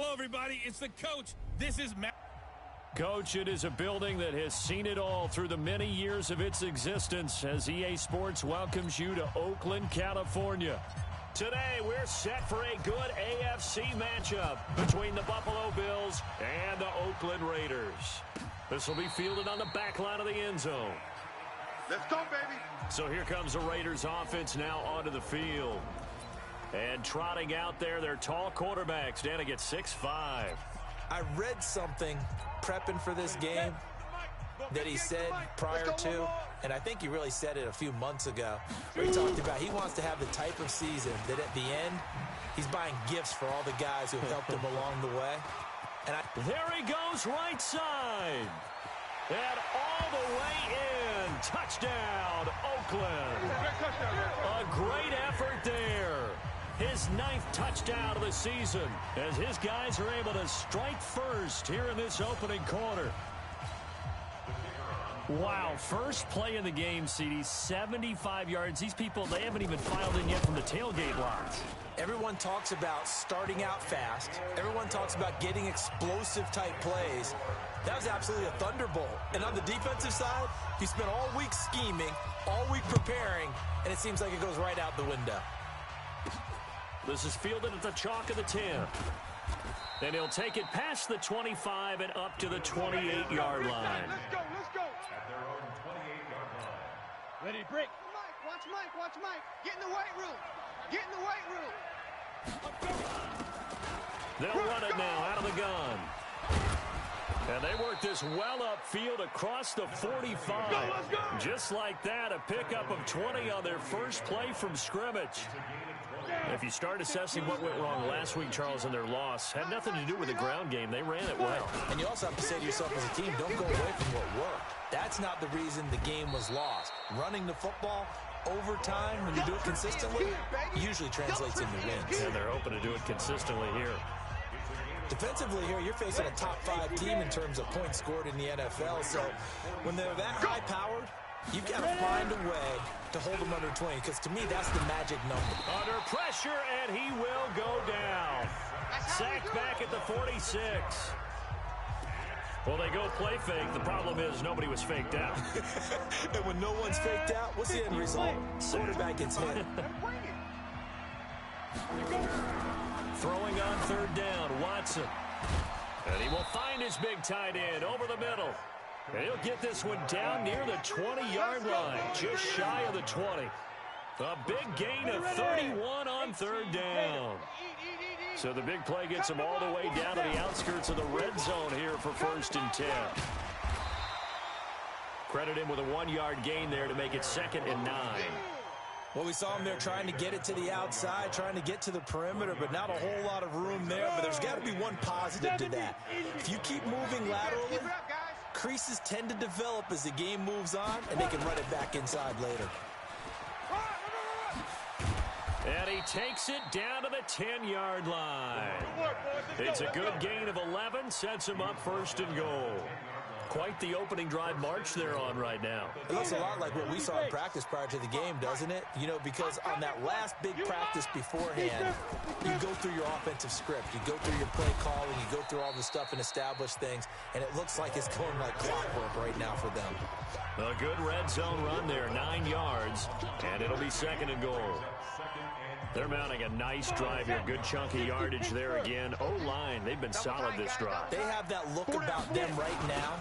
Hello, everybody. It's the coach. This is Matt. Coach, it is a building that has seen it all through the many years of its existence as EA Sports welcomes you to Oakland, California. Today, we're set for a good AFC matchup between the Buffalo Bills and the Oakland Raiders. This will be fielded on the back line of the end zone. Let's go, baby. So here comes the Raiders offense now onto the field. And trotting out there, their tall quarterbacks standing at 6'5". I read something prepping for this game that he said prior to, and I think he really said it a few months ago, where he talked about he wants to have the type of season that at the end, he's buying gifts for all the guys who have helped him along the way. And there he goes, right side. And all the way in. Touchdown, Oakland. A great effort there. His 9th touchdown of the season as his guys are able to strike first here in this opening quarter. Wow, first play in the game, CD, 75 yards. These people, they haven't even filed in yet from the tailgate lines. Everyone talks about starting out fast. Everyone talks about getting explosive-type plays. That was absolutely a thunderbolt. And on the defensive side, he spent all week scheming, all week preparing, and it seems like it goes right out the window. This is fielded at the chalk of the 10. And he'll take it past the 25 and up to the 28-yard line. Let's go. At their own 28-yard line. Ready, break. Watch Mike. Get in the weight room. They'll run it now out of the gun. And they work this well upfield across the 45. Let's go. Just like that, a pickup of 20 on their first play from scrimmage. If you start assessing what went wrong last week, Charles, in their loss, had nothing to do with the ground game. They ran it well. And you also have to say to yourself as a team, don't go away from what worked. That's not the reason the game was lost. Running the football over time, when you do it consistently, usually translates into wins. And they're hoping to do it consistently here. Defensively here, you're facing a top-5 team in terms of points scored in the NFL. So when they're that high-powered, you've got to find a way to hold them under 20, because to me, that's the magic number. Under pressure, and he will go down. Sacked back at the 46. Well, they go play fake. The problem is nobody was faked out. And when no one's faked out, what's the end result? Quarterback gets hit. Throwing on third down, Watson. And he will find his big tight end over the middle. And he'll get this one down near the 20-yard line, just shy of the 20. A big gain of 31 on third down. So the big play gets him all the way down to the outskirts of the red zone here for 1st and 10. Credit him with a 1-yard gain there to make it 2nd and 9. Well, we saw him there trying to get it to the outside, trying to get to the perimeter, but not a whole lot of room there. But there's got to be one positive to that. If you keep moving laterally, creases tend to develop as the game moves on, and they can run it back inside later. And he takes it down to the 10-yard line. It's a good gain of 11, sets him up 1st and goal. Quite the opening drive march they're on right now. It looks a lot like what we saw in practice prior to the game, doesn't it? You know, because on that last big practice beforehand, you go through your offensive script. You go through your play calling. You go through all the stuff and establish things. And it looks like it's going like clockwork right now for them. A good red zone run there, 9 yards. And it'll be 2nd and goal. They're mounting a nice drive here. Good chunky yardage there again. O-line, they've been solid this drive. They have that look about them right now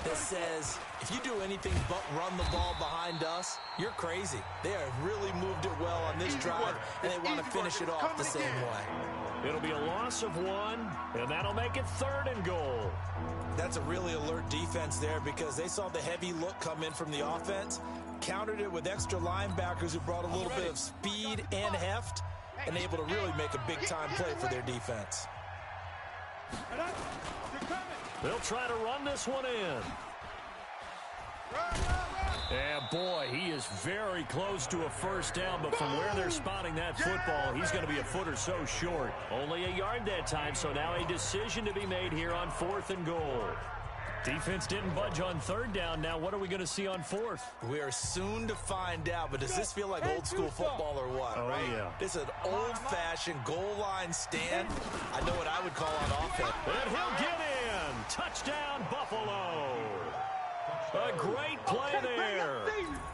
that says, if you do anything but run the ball behind us, you're crazy. They have really moved it well on this drive, and they want to finish it off the same way. It'll be a loss of 1, and that'll make it 3rd and goal. That's a really alert defense there because they saw the heavy look come in from the offense, countered it with extra linebackers who brought a little bit of speed and heft, and able to really make a big-time play for their defense. They'll try to run this one in. And boy, he is very close to a 1st down, but from where they're spotting that football, he's going to be a foot or so short. Only a yard that time, so now a decision to be made here on 4th and goal. Defense didn't budge on 3rd down. Now what are we going to see on 4th? We are soon to find out, but does this feel like old school football or what? Oh, right? Yeah. This is an old-fashioned goal line stand. I know what I would call defense. And he'll get in. Touchdown, Buffalo. A great play there.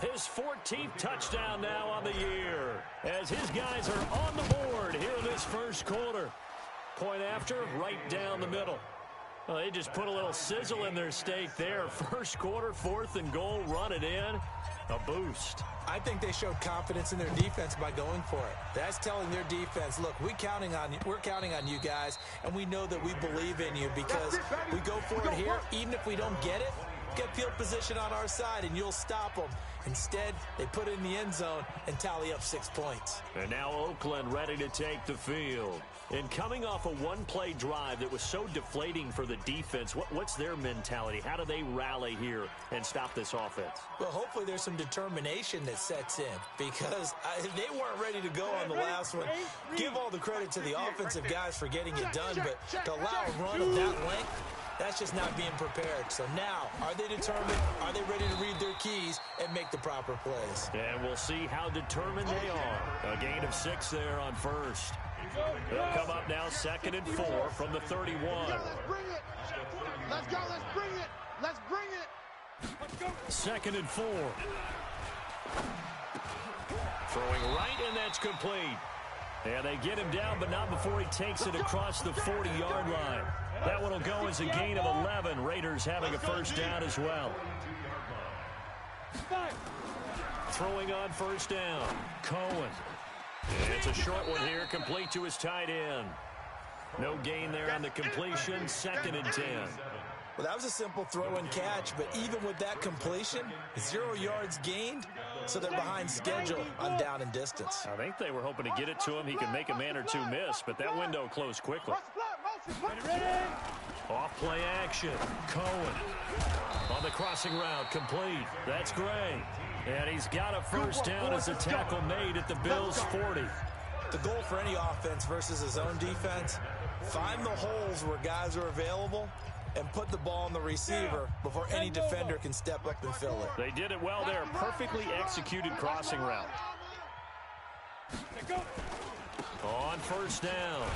His 14th touchdown now on the year, as his guys are on the board here in this first quarter. Point after, right down the middle. Well, they just put a little sizzle in their steak there. First quarter, 4th and goal, run it in. A boost. I think they showed confidence in their defense by going for it. That's telling their defense, look, we're counting on you guys, and we know that we believe in you because we go for it here. Even if we don't get it, get field position on our side, and you'll stop them. Instead, they put it in the end zone and tally up 6 points. And now Oakland ready to take the field. And coming off a one-play drive that was so deflating for the defense, what's their mentality? How do they rally here and stop this offense? Well, hopefully there's some determination that sets in because they weren't ready to go on the last one. Give all the credit to the offensive guys for getting it done, but to allow a run of that length, that's just not being prepared. So now, are they determined? Are they ready to read their keys and make the proper plays? And we'll see how determined they are. A gain of 6 there on first. They'll come up now 2nd and 4 from the 31. Let's bring it. Let's go. Let's bring it. Let's bring it. Let's go. 2nd and 4. Throwing right, and that's complete. And they get him down, but not before he takes it across the 40-yard line. That one will go as a gain of 11. Raiders having a first down as well. Throwing on first down, Cohen. And it's a short one here, complete to his tight end. No gain there on the completion, 2nd and 10. Well, that was a simple throw and catch, but even with that completion, 0 yards gained, so they're behind schedule on down and distance. I think they were hoping to get it to him. He could make a man or two miss, but that window closed quickly. Off play action, Cohen. On the crossing route, complete. That's Gray. And he's got a first down as a tackle made at the Bills' 40. The goal for any offense versus his own defense, find the holes where guys are available and put the ball on the receiver before any defender can step up and fill it. They did it well there. Perfectly executed crossing route. On first down,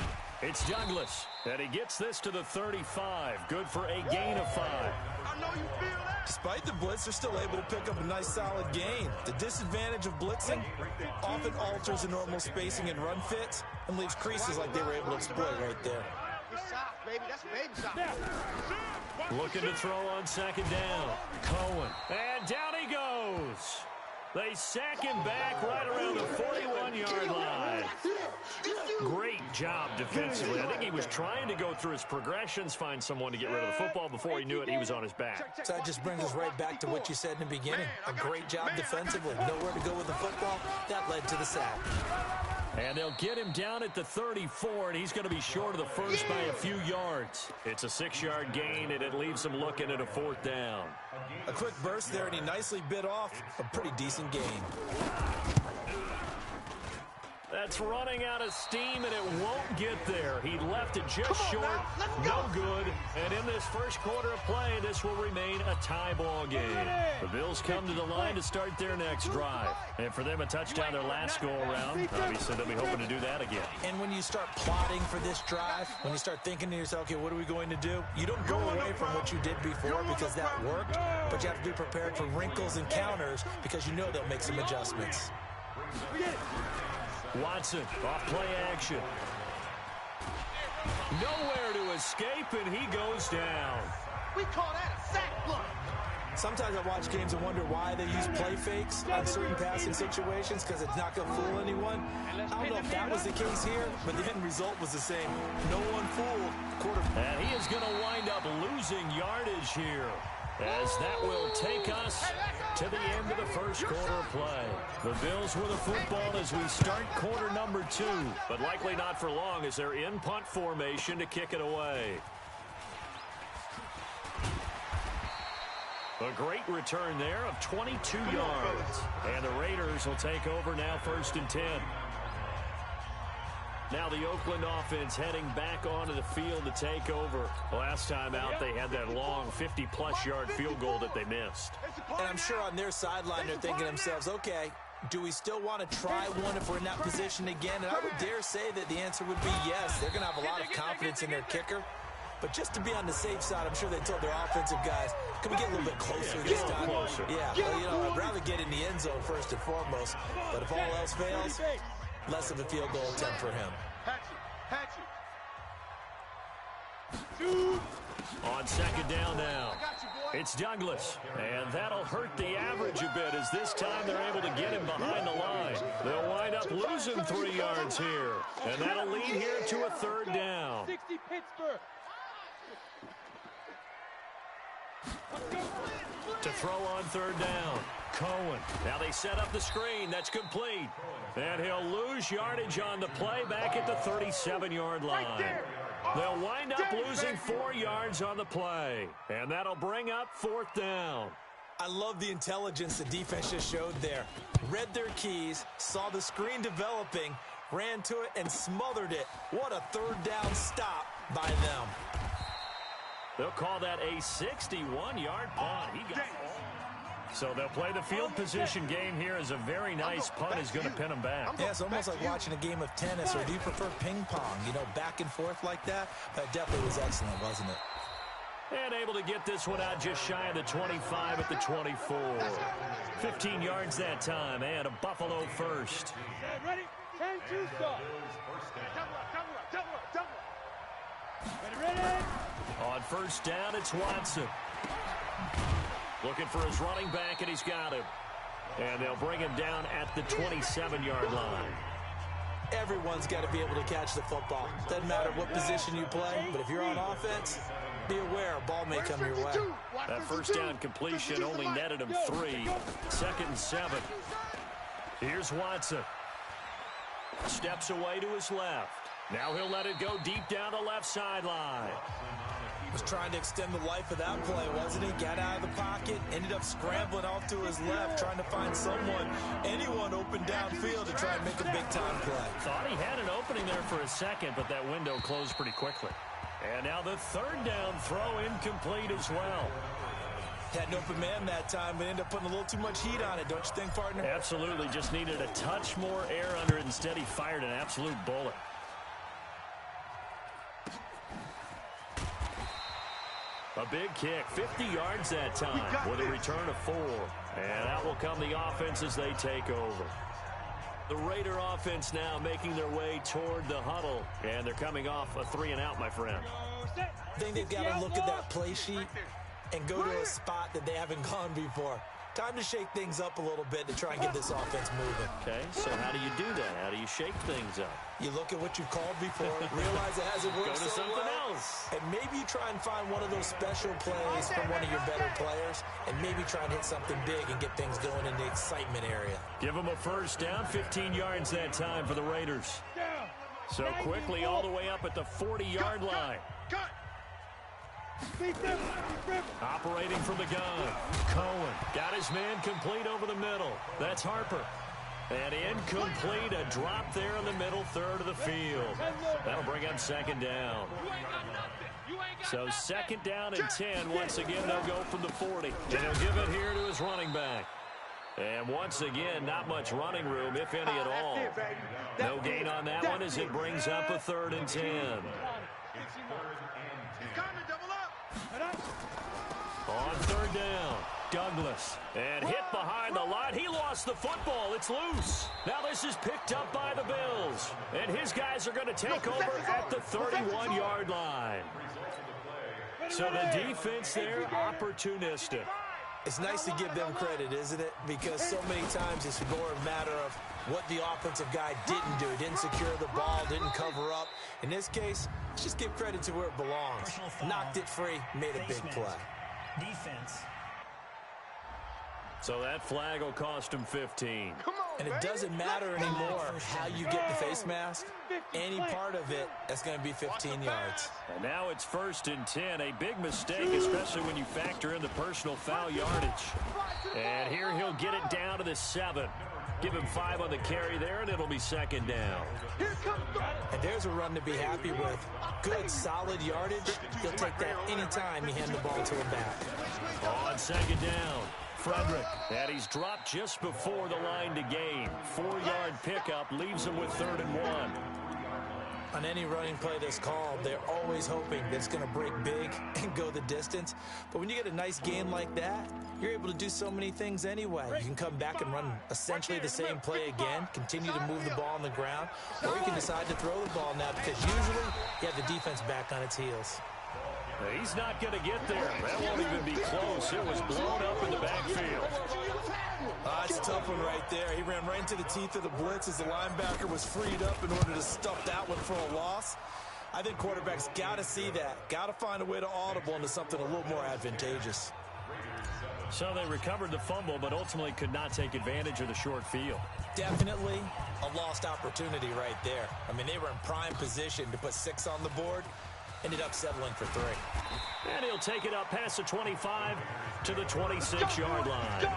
it's Douglas. And he gets this to the 35. Good for a gain of 5. I know you feel that. Despite the blitz, they're still able to pick up a nice solid gain. The disadvantage of blitzing often alters the normal spacing and run fits and leaves creases like they were able to exploit right there. Good shot, baby. That's baby shot. Looking to throw on 2nd down. Cohen. And down he goes. They sack him back right around the 41-yard line. Great job defensively. I think he was trying to go through his progressions, find someone to get rid of the football. Before he knew it, he was on his back. So that just brings us right back to what you said in the beginning. A great job defensively. Nowhere to go with the football. That led to the sack. And they'll get him down at the 34, and he's going to be short of the first by a few yards. It's a 6-yard gain, and it leaves him looking at a 4th down. A quick burst there, and he nicely bit off a pretty decent gain. That's running out of steam, and it won't get there. He left it just short, no good. And in this first quarter of play, this will remain a tie ball game. The Bills come to the line to start their next drive. And for them, a touchdown their last go-around. Obviously, they'll be hoping to do that again. And when you start plotting for this drive, when you start thinking to yourself, okay, what are we going to do? You don't go away from what you did before because that worked, but you have to be prepared for wrinkles and counters because you know they'll make some adjustments. Watson, off play action. Nowhere to escape, and he goes down. We call that a sack. Look. Sometimes I watch games and wonder why they use play fakes on certain passing situations because it's not going to fool anyone. I don't know if that was the case here, but the end result was the same. No one fooled. And he is going to wind up losing yardage here, as that will take us to the end of the first quarter of play. The Bills with the football as we start quarter number 2, but likely not for long as they're in punt formation to kick it away. A great return there of 22 yards. And the Raiders will take over now 1st and 10. Now the Oakland offense heading back onto the field to take over. Last time out, they had that long 50-plus yard field goal that they missed. And I'm sure on their sideline they're thinking to themselves, okay, do we still want to try one if we're in that position again? And I would dare say that the answer would be yes. They're going to have a lot of confidence in their kicker. But just to be on the safe side, I'm sure they told their offensive guys, can we get a little bit closer this time? Yeah, well, you know, I'd rather get in the end zone first and foremost. But if all else fails, less of a field goal attempt for him. On second down now, it's Douglas, and that'll hurt the average a bit as this time they're able to get him behind the line. They'll wind up losing 3 yards here, and that'll lead here to a third down. 60 Pittsburgh. To throw on third down, Cohen. Now they set up the screen. That's complete. And he'll lose yardage on the play back at the 37-yard line. They'll wind up losing 4 yards on the play. And that'll bring up fourth down. I love the intelligence the defense just showed there. Read their keys, saw the screen developing, ran to it, and smothered it. What a third down stop by them. They'll call that a 61-yard punt. He got So they'll play the field position game here as a very nice punt is going to pin them back. Yeah, it's almost like watching a game of tennis, or do you prefer ping pong? You know, back and forth like that? That definitely was excellent, wasn't it? And able to get this one out just shy of the 25 at the 24. 15 yards that time, and a Buffalo first. Ready? 10-2 start. Ready? On first down, it's Watson. Looking for his running back, and he's got him. And they'll bring him down at the 27-yard line. Everyone's got to be able to catch the football. Doesn't matter what position you play, but if you're on offense, be aware a ball may come your way. That first down completion only netted him 3. Second and 7. Here's Watson. Steps away to his left. Now he'll let it go deep down the left sideline. Was trying to extend the life of that play, wasn't he? Got out of the pocket, ended up scrambling off to his left, trying to find anyone open downfield to try and make a big-time play. Thought he had an opening there for a second, but that window closed pretty quickly. And now the third down throw incomplete as well. Had an open man that time, but ended up putting a little too much heat on it, don't you think, partner? Absolutely, just needed a touch more air under it. Instead, he fired an absolute bullet. A big kick, 50 yards that time with a return of 4. And out will come the offense as they take over. The Raider offense now making their way toward the huddle. And they're coming off a 3-and-out, my friend. I think they've got to look at that play sheet and go to a spot that they haven't gone before. Time to shake things up a little bit to try and get this offense moving. Okay, so how do you do that? How do you shake things up? You look at what you've called before, realize it hasn't worked Go to so something well, else. and maybe you try and find one of those special plays from one of your better players, and maybe try and hit something big and get things going in the excitement area. Give them a first down, 15 yards that time for the Raiders. So quickly all the way up at the 40-yard line. Operating from the gun. Cohen got his man complete over the middle. That's Harper. And incomplete, a drop there in the middle third of the field. That'll bring up second down. So second down and 10. Once again, they'll go from the 40. And he'll give it here to his running back. And once again, not much running room, if any at all. No gain on that one as it brings up a third and 10. On third down, Douglas. And hit behind the line. He lost the football. It's loose. Now this is picked up by the Bills. And his guys are going to take over at the 31-yard line. So the defense there, opportunistic. It's nice to give them credit, isn't it? Because so many times it's more a matter of what the offensive guy didn't do. Didn't secure the ball, didn't cover up. In this case, let's just give credit to where it belongs. Knocked it free, made a big play. Defense. So that flag will cost him 15. And it doesn't matter anymore how you get the face mask. Any part of it, that's going to be 15 yards. And now it's first and 10. A big mistake, especially when you factor in the personal foul yardage. And here he'll get it down to the 7. Give him 5 on the carry there, and it'll be second down. And there's a run to be happy with. Good, solid yardage. He'll take that any time you hand the ball to him back. On second down, Frederick. And he's dropped just before the line to gain. 4-yard pickup leaves him with 3rd and 1. On any running play that's called, they're always hoping that it's going to break big and go the distance. But when you get a nice gain like that, you're able to do so many things anyway. You can come back and run essentially the same play again, continue to move the ball on the ground, or you can decide to throw the ball now because usually you have the defense back on its heels. He's not going to get there. That won't even be close. It was blown up in the backfield. That's a tough one right there. He ran right into the teeth of the blitz as the linebacker was freed up in order to stuff that one for a loss. I think quarterbacks got to see that. Got to find a way to audible into something a little more advantageous. So they recovered the fumble, but ultimately could not take advantage of the short field. Definitely a lost opportunity right there. I mean, they were in prime position to put 6 on the board. Ended up settling for 3. And he'll take it up past the 25 to the 26-yard line.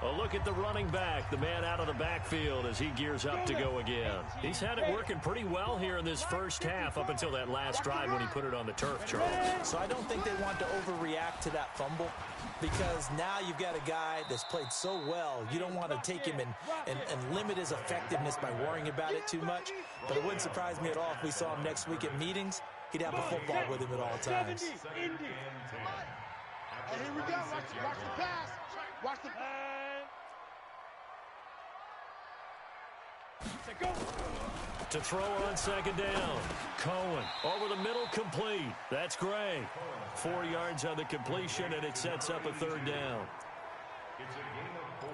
A look at the running back, the man out of the backfield as he gears up to go again. He's had it working pretty well here in this first half up until that last drive when he put it on the turf, Charles. So I don't think they want to overreact to that fumble because now you've got a guy that's played so well. You don't want to take him and limit his effectiveness by worrying about it too much. But it wouldn't surprise me at all if we saw him next week at meetings. He'd have a football with him at all times. And here we go. Watch the pass. Watch the To throw on second down. Cohen over the middle, complete. That's Gray. 4 yards on the completion, and it sets up a 3rd down. It's a gain of 4.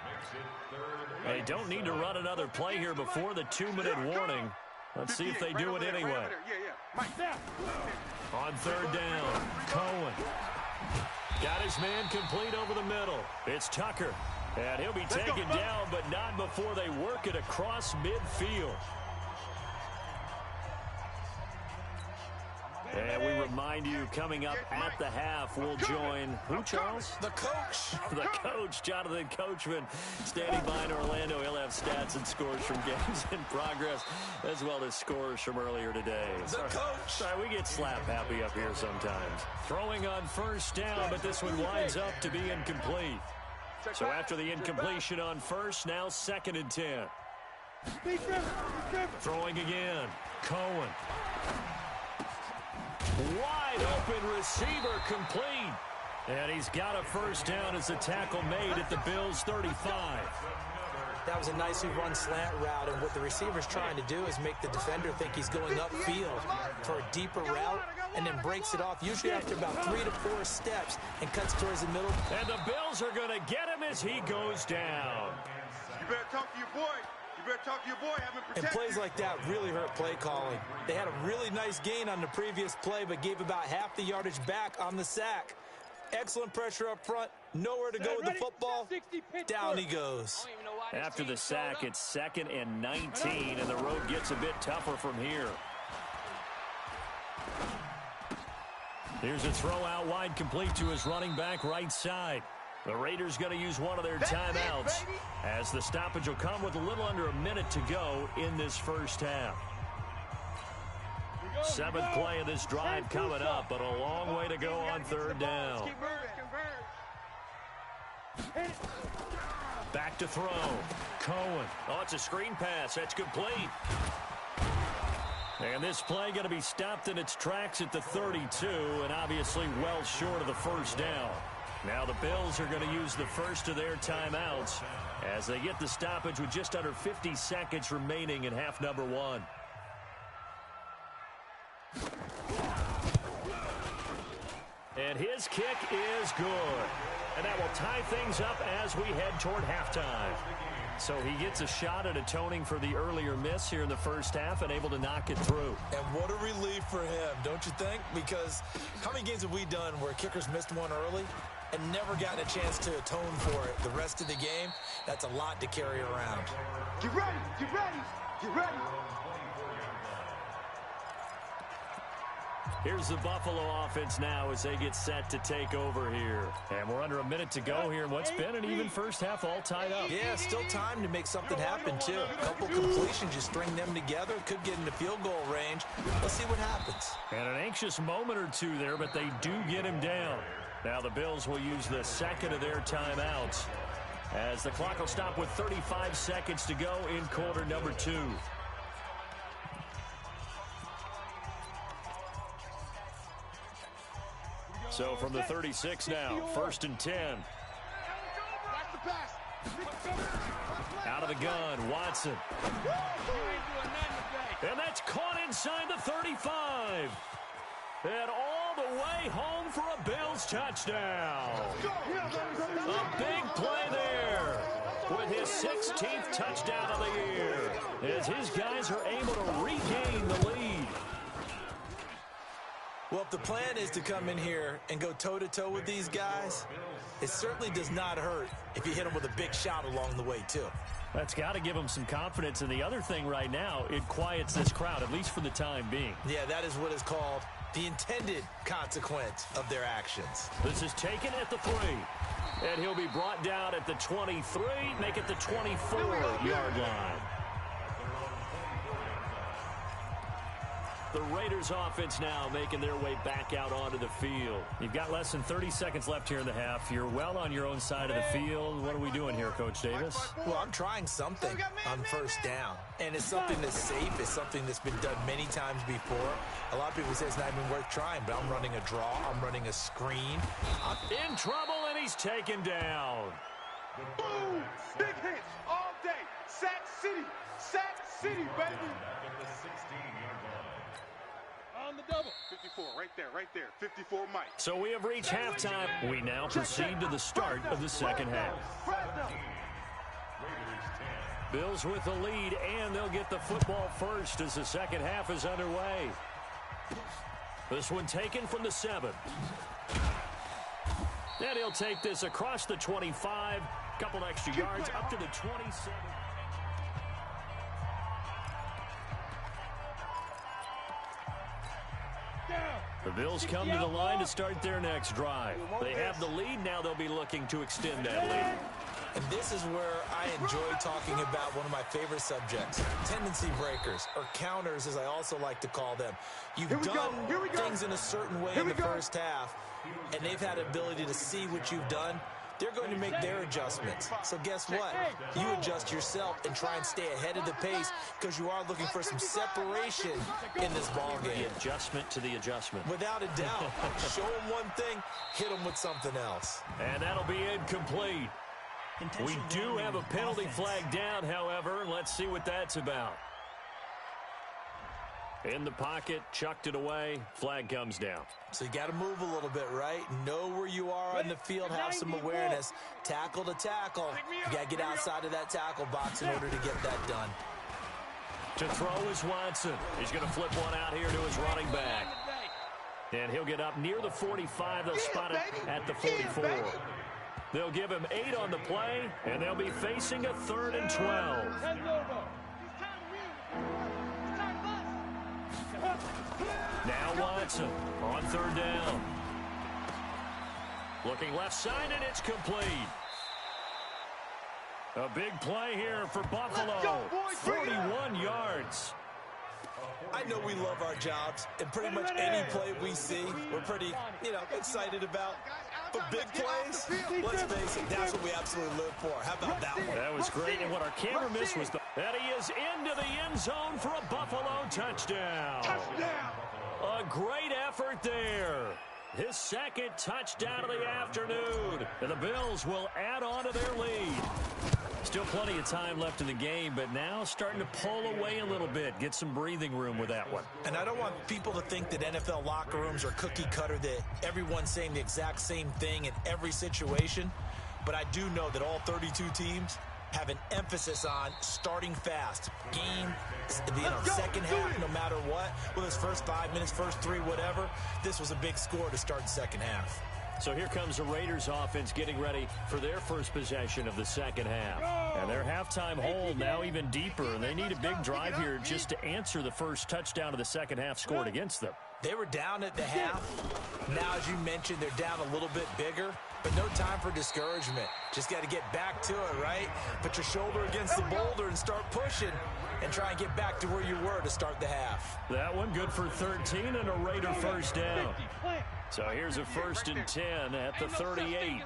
Makes it 3rd. They don't need to run another play here before the 2-minute warning. Let's see if they do it anyway. On 3rd down, Cohen. Got his man complete over the middle. It's Tucker. And he'll be taken down, but not before they work it across midfield. And we remind you, coming up at the half, we'll join, who, Charles? The coach. The coach, Jonathan Coachman, standing by in Orlando. He'll have stats and scores from games in progress, as well as scores from earlier today. The coach. Sorry, we get slap happy up here sometimes. Throwing on 1st down, but this one winds up to be incomplete. So after the incompletion on 1st, now 2nd and 10. Throwing again. Cohen. Wide open receiver complete. And he's got a 1st down as the tackle made at the Bills' 35. That was a nicely run slant route, and what the receiver's trying to do is make the defender think he's going upfield for a deeper route, and then breaks it off, usually after about 3 to 4 steps, and cuts towards the middle. And the Bills are going to get him as he goes down. You better talk to your boy. You better talk to your boy. Have him protect And plays like that really hurt play calling. They had a really nice gain on the previous play, but gave about half the yardage back on the sack. Excellent pressure up front. Nowhere to go with the football. Down he goes. After the sack, it's 2nd and 19, and the road gets a bit tougher from here. Here's a throw out wide, complete to his running back right side. The Raiders going to use one of their timeouts as the stoppage will come with a little under a minute to go in this first half. 7th play of this drive coming up, but a long way to go on 3rd down. Back to throw. Cohen. Oh, it's a screen pass. That's complete. And this play going to be stopped in its tracks at the 32, and obviously well short of the 1st down. Now the Bills are going to use the first of their timeouts as they get the stoppage with just under 50 seconds remaining in half number 1. And his kick is good. And that will tie things up as we head toward halftime. So he gets a shot at atoning for the earlier miss here in the first half and able to knock it through. And what a relief for him, don't you think? Because how many games have we done where kickers missed one early and never gotten a chance to atone for it the rest of the game? That's a lot to carry around. Get ready, get ready, get ready. Here's the Buffalo offense now as they get set to take over here. And we're under a minute to go here in what's been an even first half all tied up. Yeah, still time to make something happen, too. A couple completions, just string them together. Could get into field goal range. Let's see what happens. And an anxious moment or two there, but they do get him down. Now the Bills will use the second of their timeouts as the clock will stop with 35 seconds to go in quarter number 2. So from the 36 now, 1st and 10. Out of the gun, Watson. And that's caught inside the 35. And all the way home for a Bills touchdown. A big play there with his 16th touchdown of the year, as his guys are able to regain the lead. Well, if the plan is to come in here and go toe-to-toe with these guys, it certainly does not hurt if you hit them with a big shot along the way, too. That's got to give them some confidence. And the other thing right now, it quiets this crowd, at least for the time being. Yeah, that is what is called the intended consequence of their actions. This is taken at the 3. And he'll be brought down at the 23, make it the 24-yard line. The Raiders offense now making their way back out onto the field. You've got less than 30 seconds left here in the half. You're well on your own side of the field. What are we doing here, Coach Davis? Well, I'm trying something on first down. And it's something that's safe. It's something that's been done many times before. A lot of people say it's not even worth trying, but I'm running a draw. I'm running a screen. I'm in trouble, and he's taken down. Boom! Big hit all day. Sack City. Sack City, baby. On the double. 54, right there. 54, Mike. So we have reached halftime. We now proceed to the start of the second half. Bills with the lead, and they'll get the football first as the second half is underway. This one taken from the 7. And he'll take this across the 25. Couple extra yards up to the 27. The Bills come to the line to start their next drive. They have the lead. Now they'll be looking to extend that lead. And this is where I enjoy talking about one of my favorite subjects, tendency breakers, or counters as I also like to call them. You've done things in a certain way in the first half, and they've had the ability to see what you've done. They're going to make their adjustments. So guess what? You adjust yourself and try and stay ahead of the pace because you are looking for some separation in this ball game. The adjustment to the adjustment. Without a doubt. Show them one thing, hit them with something else. And that'll be incomplete. We do have a penalty flag down, however. Let's see what that's about. In the pocket, chucked it away. Flag comes down. So you got to move a little bit, right? Know where you are on the field, have some awareness. Tackle to tackle. You got to get outside of that tackle box in order to get that done. To throw is Watson. He's going to flip one out here to his running back. And he'll get up near the 45. They'll spot it at the 44. They'll give him 8 on the play, and they'll be facing a 3rd and 12. Now Watson on 3rd down. Looking left side, and it's complete. A big play here for Buffalo. 41 yards. I know we love our jobs, and pretty much any play we see, we're pretty, excited about. But big plays, let's face it, that's what we absolutely live for. How about that one? That was great, and what our camera missed was that he is into the end zone for a Buffalo touchdown. A great effort there. His 2nd touchdown of the afternoon. And the Bills will add on to their lead. Still plenty of time left in the game, but now starting to pull away a little bit. Get some breathing room with that one. And I don't want people to think that NFL locker rooms are cookie cutter, that everyone's saying the exact same thing in every situation. But I do know that all 32 teams have an emphasis on starting fast. Game, second half, no matter what. Well, this first 5 minutes, first 3, whatever. This was a big score to start the second half. So here comes the Raiders offense getting ready for their first possession of the second half. And their halftime hole now even deeper. And they need a big drive here just to answer the first touchdown of the second half scored against them. They were down at the half. Now, as you mentioned, they're down a little bit bigger. But no time for discouragement. Just got to get back to it, right? Put your shoulder against the boulder and start pushing. and try and get back to where you were to start the half. That one good for 13 and a Raider first down. So here's a 1st and 10 at the 38.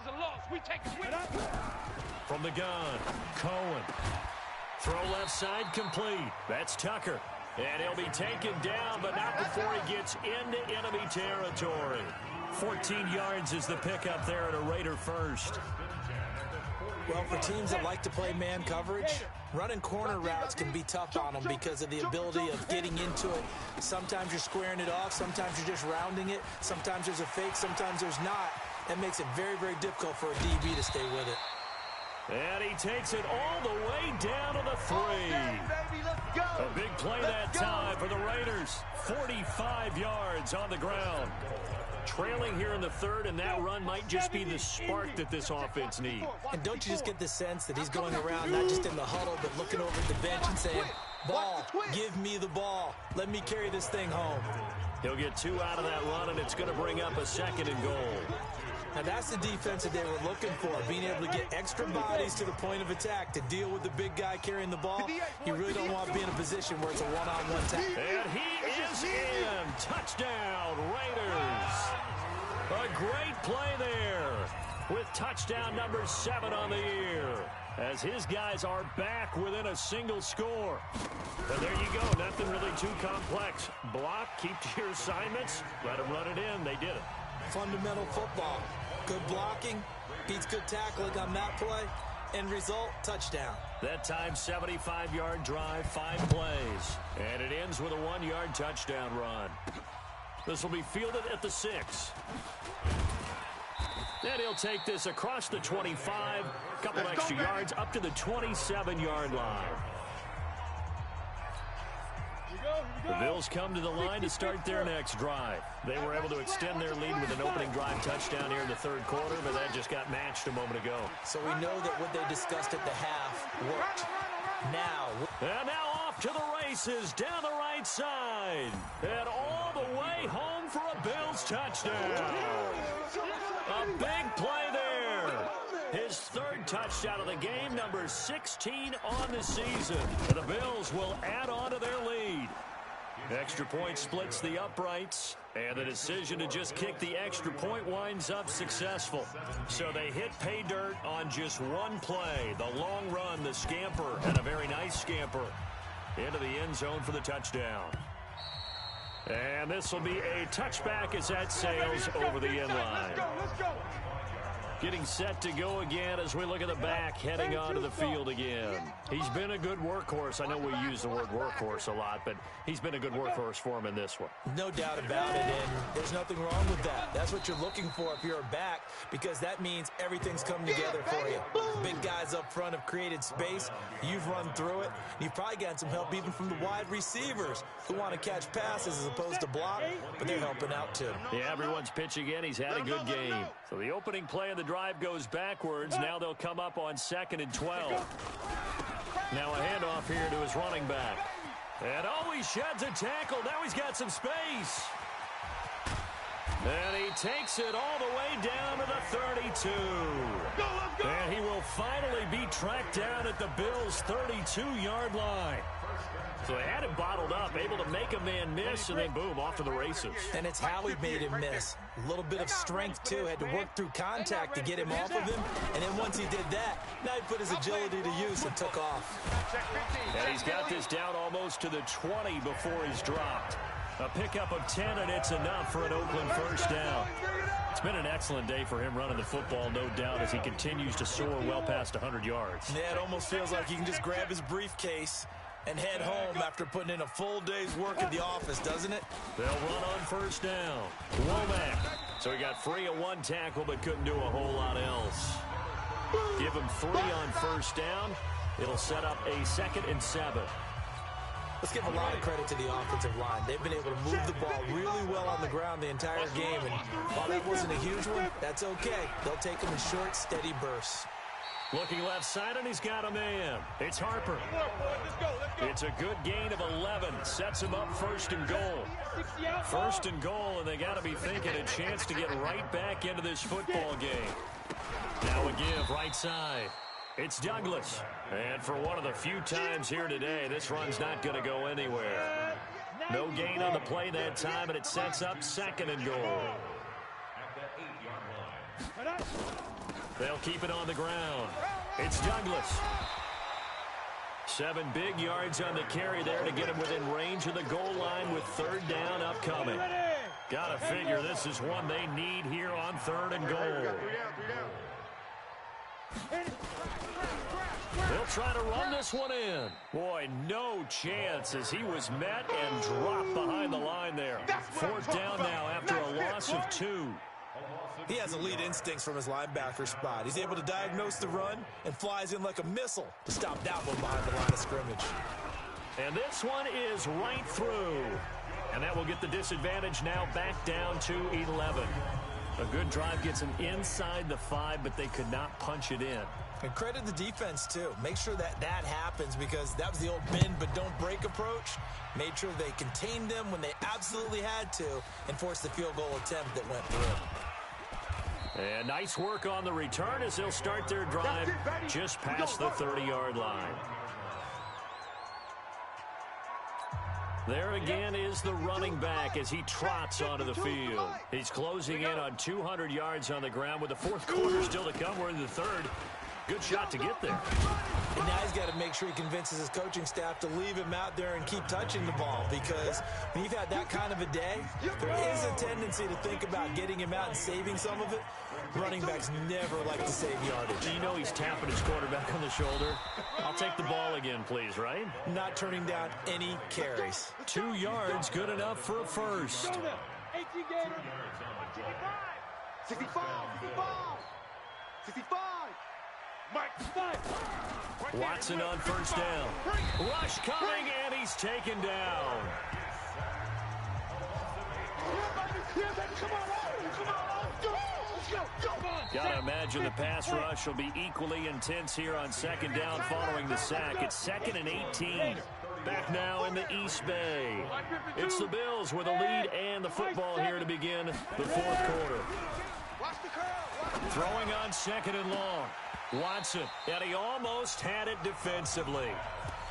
From the gun, Cohen. Throw left side complete. That's Tucker. And he'll be taken down, but not before he gets into enemy territory. 14 yards is the pickup there at a Raider first. Well, for teams that like to play man coverage, running corner routes can be tough on them because of the ability of getting into it. Sometimes you're squaring it off. Sometimes you're just rounding it. Sometimes there's a fake. Sometimes there's not. That makes it very, very difficult for a DB to stay with it. And he takes it all the way down to the 3. A big play that time for the Raiders. 45 yards on the ground. Trailing here in the 3rd, and that run might just be the spark that this offense needs. And don't you just get the sense that he's going around not just in the huddle, but looking over at the bench and saying, ball, give me the ball. Let me carry this thing home. He'll get 2 out of that run, and it's going to bring up a 2nd and goal. Now, that's the defense that they were looking for, being able to get extra bodies to the point of attack to deal with the big guy carrying the ball. You really don't want to be in a position where it's a one-on-one tackle. And he is in. Touchdown, Raiders. A great play there with touchdown number 7 on the year as his guys are back within a single score. And there you go. Nothing really too complex. Block, keep to your assignments, let them run it in. They did it. Fundamental football. Good blocking, beats good tackling on that play. End result, touchdown. That time, 75-yard drive, 5 plays. And it ends with a 1-yard touchdown run. This will be fielded at the 6. Then he'll take this across the 25, couple extra yards, up to the 27-yard line. The Bills come to the line to start their next drive. They were able to extend their lead with an opening drive touchdown here in the 3rd quarter, but that just got matched a moment ago. So we know that what they discussed at the half worked. And now off to the races down the right side. And all the way home for a Bills touchdown. A big play there. His 3rd touchdown of the game, number 16 on the season. And the Bills will add on to their lead. Extra point splits the uprights, and the decision to just kick the extra point winds up successful. So they hit pay dirt on just one play. The long run, the scamper, and a very nice scamper into the end zone for the touchdown. And this will be a touchback as that sails over the end line. Getting set to go again as we look at the back, heading onto the field again. He's been a good workhorse. I know we use the word workhorse a lot, but he's been a good workhorse for him in this one. No doubt about it, and there's nothing wrong with that. That's what you're looking for if you're a back, because that means everything's come together for you. Big guys up front have created space. You've run through it. You've probably gotten some help even from the wide receivers who want to catch passes as opposed to block, but they're helping out too. Yeah, everyone's pitching in. He's had a good game. So the opening play of the drive goes backwards. Now they'll come up on 2nd and 12. Now a handoff here to his running back. And he sheds a tackle. Now he's got some space. And he takes it all the way down to the 32. And he will finally be tracked down at the Bills' 32-yard line. So they had him bottled up, able to make a man miss, and then boom, off to the races. And it's how he made him miss. A little bit of strength, too. Had to work through contact to get him off of him. And then once he did that, now he put his agility to use and took off. And he's got this down almost to the 20 before he's dropped. A pickup of 10, and it's enough for an Oakland first down. It's been an excellent day for him running the football, no doubt, as he continues to soar well past 100 yards. Yeah, it almost feels like he can just grab his briefcase and head home after putting in a full day's work at the office, doesn't it? They'll run on first down. Womack. So he got free of one tackle, but couldn't do a whole lot else. Give him 3 on first down. It'll set up a 2nd and 7. Let's give a lot of credit to the offensive line. They've been able to move the ball really well on the ground the entire game. And while that wasn't a huge one, that's okay. They'll take them in short, steady bursts. Looking left side, and he's got a man. It's Harper. It's a good gain of 11. Sets him up 1st and goal. 1st and goal, and they got to be thinking a chance to get right back into this football game. Now a give right side. It's Douglas. And for one of the few times here today, this run's not going to go anywhere. No gain on the play that time, and it sets up 2nd and goal. At the 8-yard line. They'll keep it on the ground. It's Douglas. 7 big yards on the carry there to get him within range of the goal line with 3rd down upcoming. Gotta figure this is one they need here on 3rd and goal. They'll try to run this one in. Boy, no chance as he was met and dropped behind the line there. 4th down now after a loss of 2. He has elite instincts from his linebacker spot. He's able to diagnose the run and flies in like a missile to stop that one behind the line of scrimmage. And this one is right through. And that will get the disadvantage now back down to 11. A good drive gets them inside the 5, but they could not punch it in. And credit the defense, too. Make sure that happens because that was the old bend but don't break approach. Made sure they contained them when they absolutely had to and forced the field goal attempt that went through. And nice work on the return as they'll start their drive just past the 30-yard line. There again is the running back as he trots onto the field. He's closing in on 200 yards on the ground with the 4th quarter still to come. We're in the 3rd. Good shot to get there. And now he's got to make sure he convinces his coaching staff to leave him out there and keep touching the ball because when you've had that kind of a day, there is a tendency to think about getting him out and saving some of it. Running backs never like to save yardage. You know he's tapping his quarterback on the shoulder. I'll take the ball again, please, right? Not turning down any carries. 2 yards, good enough for a first. 18 games. 65. 65. Watson on 1st down. Rush coming, and he's taken down. Gotta imagine the pass rush will be equally intense here on 2nd down following the sack. It's 2nd and 18. Back now in the East Bay. It's the Bills with a lead and the football here to begin the 4th quarter. Throwing on 2nd and long. Watson, and he almost had it defensively.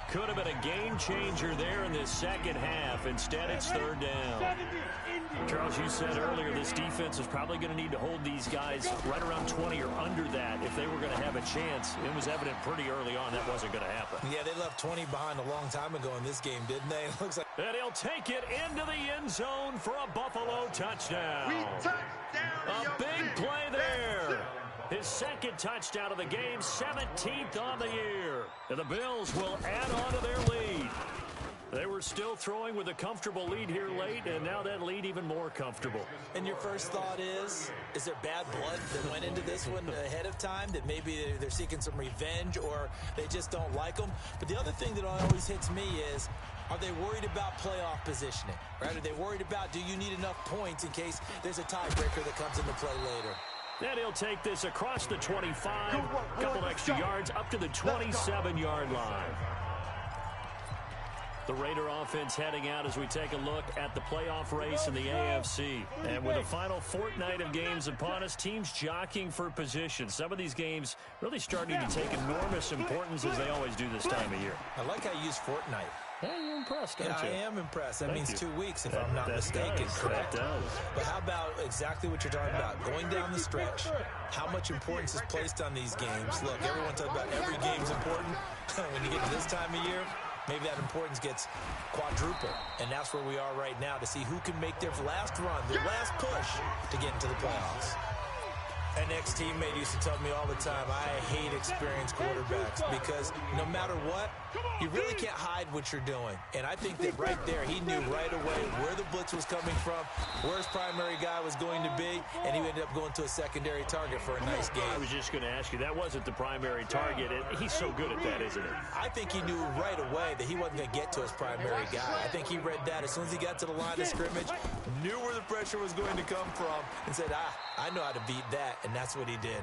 Could have been a game changer there in this 2nd half. Instead, it's 3rd down. Charles, you said earlier this defense is probably going to need to hold these guys right around 20 or under that if they were going to have a chance. It was evident pretty early on that wasn't going to happen. Yeah, they left 20 behind a long time ago in this game, didn't they? It looks like. And he'll take it into the end zone for a Buffalo touchdown. A big play there. His 2nd touchdown of the game, 17th on the year. And the Bills will add on to their lead. They were still throwing with a comfortable lead here late, and now that lead even more comfortable. And your first thought is there bad blood that went into this one ahead of time, that maybe they're seeking some revenge or they just don't like them? But the other thing that always hits me is, are they worried about playoff positioning? Right? Are they worried about, do you need enough points in case there's a tiebreaker that comes into play later? Then he'll take this across the 25, a couple extra yards up to the 27-yard line. The Raider offense heading out as we take a look at the playoff race in the AFC. And with the final fortnight of games upon us, teams jockeying for position. Some of these games really starting to take enormous importance as they always do this time of year. I like how you use fortnight. Yeah, you're impressed, aren't you? I am impressed. That means 2 weeks, if I'm not mistaken. Correct. That does. But how about exactly what you're talking about? Going down the stretch, how much importance is placed on these games? Look, everyone talks about every game's important. When you get to this time of year, maybe that importance gets quadrupled. And that's where we are right now to see who can make their last run, their last push to get into the playoffs. An ex-teammate used to tell me all the time, I hate experienced quarterbacks because no matter what, you really can't hide what you're doing. And I think that right there, he knew right away where the blitz was coming from, where his primary guy was going to be, and he ended up going to a secondary target for a nice game. I was just going to ask you, that wasn't the primary target. He's so good at that, isn't he? I think he knew right away that he wasn't going to get to his primary guy. I think he read that as soon as he got to the line of scrimmage, knew where the pressure was going to come from, and said, I know how to beat that. And that's what he did.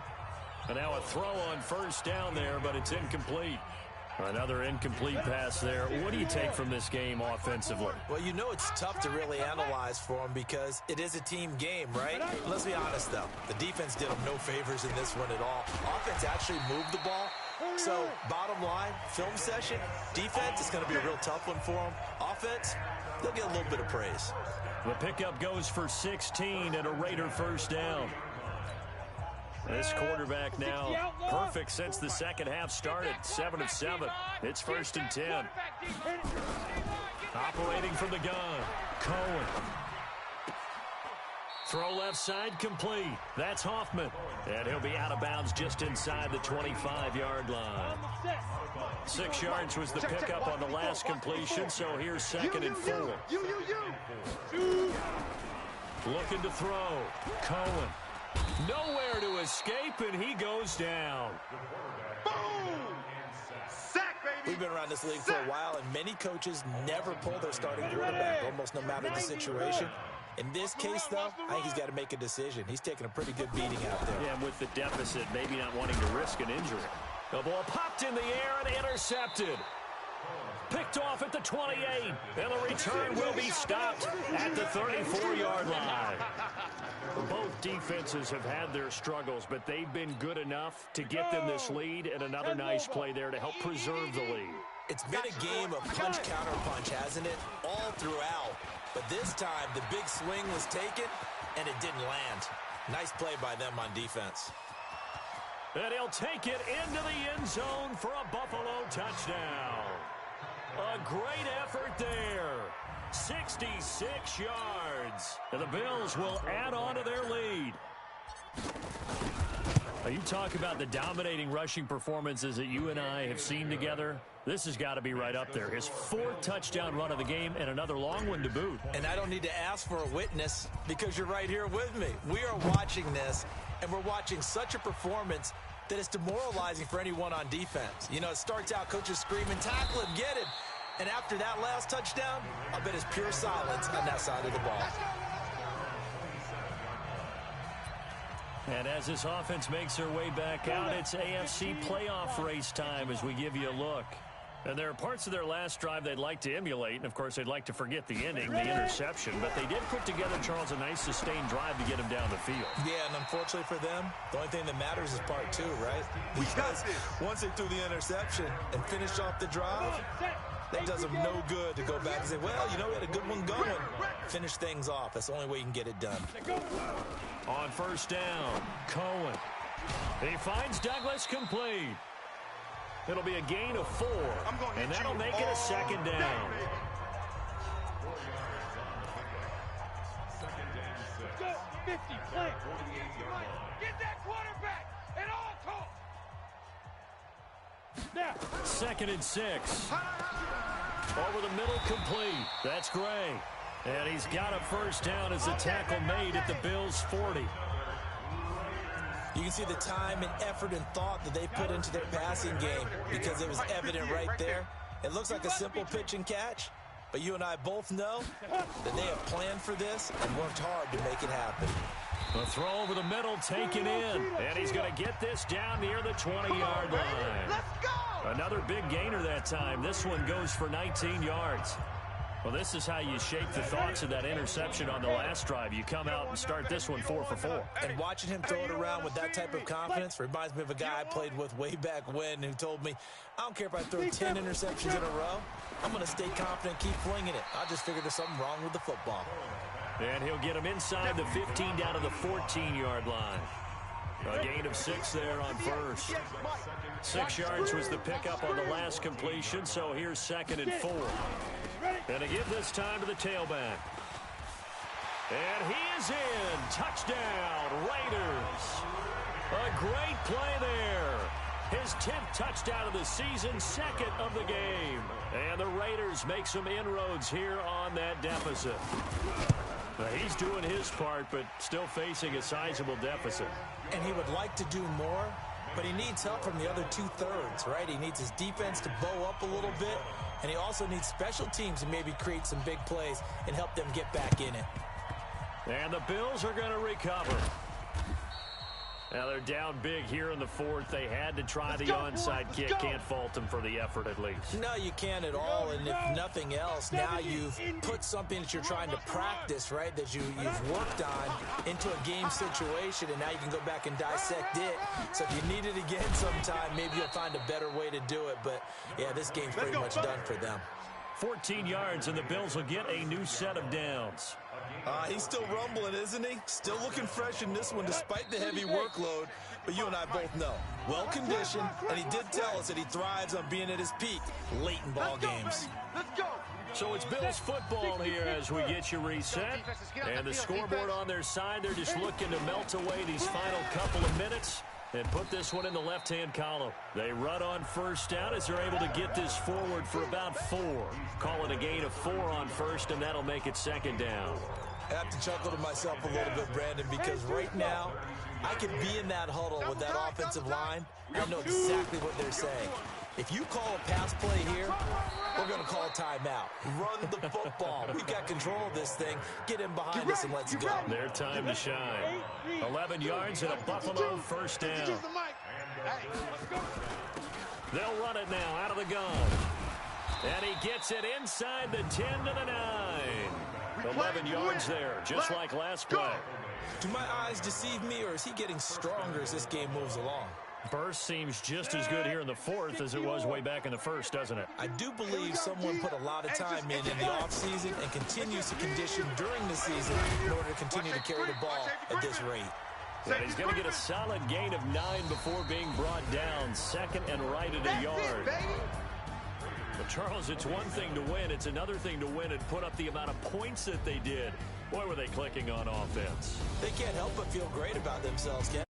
And now a throw on 1st down there, but it's incomplete. Another incomplete pass there. What do you take from this game offensively? Well, you know it's tough to really analyze for him because it is a team game, right? Let's be honest, though. The defense did him no favors in this one at all. Offense actually moved the ball, So, bottom line, film session, defense is going to be a real tough one for them. Offense, they'll get a little bit of praise. The pickup goes for 16 and a Raider first down. This quarterback now perfect since the second half started. 7 of 7. It's 1st and 10. Operating from the gun, Cohen. Throw left side complete. That's Hoffman. And he'll be out of bounds just inside the 25-yard line. 6 yards was the pickup on the last completion, so here's 2nd and 4. Looking to throw. Cohen. Nowhere to escape, and he goes down. We've been around this league for a while, and many coaches never pull their starting quarterback, almost no matter the situation. In this case, though, I think he's got to make a decision. He's taking a pretty good beating out there. Yeah, and with the deficit, maybe not wanting to risk an injury. The ball popped in the air and intercepted. Picked off at the 28, and the return will be stopped at the 34-yard line. Both defenses have had their struggles, but they've been good enough to get them this lead, and another nice play there to help preserve the lead. It's been a game of punch-counter-punch, hasn't it? All throughout. But this time, the big swing was taken, and it didn't land. Nice play by them on defense. And he'll take it into the end zone for a Buffalo touchdown. A great effort there. 66 yards. And the Bills will add on to their lead. Now, you talk about the dominating rushing performances that you and I have seen together. This has got to be right up there. His 4th touchdown run of the game and another long one to boot. And I don't need to ask for a witness because you're right here with me. We are watching this, and we're watching such a performance that it's demoralizing for anyone on defense. You know, it starts out coaches screaming, tackle him, get him. And after that last touchdown, I'll bet it's pure silence on that side of the ball. And as this offense makes their way back out, it's AFC playoff race time as we give you a look. And there are parts of their last drive they'd like to emulate, and of course they'd like to forget the ending, the interception. But they did put together, Charles, a nice sustained drive to get him down the field. Yeah, and unfortunately for them, the only thing that matters is part 2, right? Because once they threw the interception and finished off the drive, that does them no good to go back and say, well, you know, we had a good one going. Finish things off. That's the only way you can get it done. On first down, Cohen. He finds Douglas complete. It'll be a gain of 4, and that'll make it a 2nd down. Go, 50, play. Get that quarterback at all costs. Now. 2nd and 6. Over the middle, complete. That's Gray. And he's got a first down as the tackle made at the Bills' 40. You can see the time and effort and thought that they put into their passing game because it was evident right there. It looks like a simple pitch and catch, but you and I both know that they have planned for this and worked hard to make it happen. A throw over the middle taken in, and he's going to get this down near the 20-yard line. Let's go! Another big gainer that time. This one goes for 19 yards. Well, this is how you shape the thoughts of that interception on the last drive. You come out and start this one 4 for 4. And watching him throw it around with that type of confidence reminds me of a guy I played with way back when who told me, I don't care if I throw 10 interceptions in a row. I'm going to stay confident, keep flinging it. I just figured there's something wrong with the football. And he'll get him inside the 15 down to the 14-yard line. A gain of 6 there on first. 6 yards was the pickup on the last completion, so here's 2nd and 4. And to give this time to the tailback. And he is in. Touchdown, Raiders. A great play there. His 10th touchdown of the season, 2nd of the game. And the Raiders make some inroads here on that deficit. He's doing his part, but still facing a sizable deficit. And he would like to do more, but he needs help from the other 2/3, right? He needs his defense to bow up a little bit, and he also needs special teams to maybe create some big plays and help them get back in it. And the Bills are going to recover. Now they're down big here in the fourth. They had to try the onside kick. Can't fault them for the effort at least. No, you can't at all. And if nothing else, now you've put something that you're trying to practice, right, that you've worked on into a game situation, and now you can go back and dissect it. So if you need it again sometime, maybe you'll find a better way to do it. But, yeah, this game's pretty much done for them. 14 yards, and the Bills will get a new set of downs. He's still rumbling, isn't he? Still looking fresh in this one despite the heavy workload. But you and I both know, well-conditioned, and he did tell us that he thrives on being at his peak late in ball games. Let's go. So it's Bills football here as we get you reset. And the scoreboard on their side, they're just looking to melt away these final couple of minutes and put this one in the left-hand column. They run on first down as they're able to get this forward for about 4. Call it a gain of 4 on first, and that'll make it second down. I have to chuckle to myself a little bit, Brandon, because right now I could be in that huddle with that offensive line. I know exactly what they're saying. If you call a pass play here, we're going to call a timeout. Run the football. We've got control of this thing. Get in behind us and let's go. Their time to shine. 11 yards and a Buffalo first down. They'll run it now out of the gun. And he gets it inside the 10 to the 9. 11 yards there, just like last play. Do my eyes deceive me, or is he getting stronger as this game moves along? Burst seems just as good here in the fourth as it was way back in the first, doesn't it? I do believe someone put a lot of time in the offseason and continues to condition during the season in order to continue to carry the ball at this rate. And he's going to get a solid gain of 9 before being brought down. Second and right at a yard. But Charles, it's one thing to win. It's another thing to win and put up the amount of points that they did. Boy, were they clicking on offense. They can't help but feel great about themselves, Ken.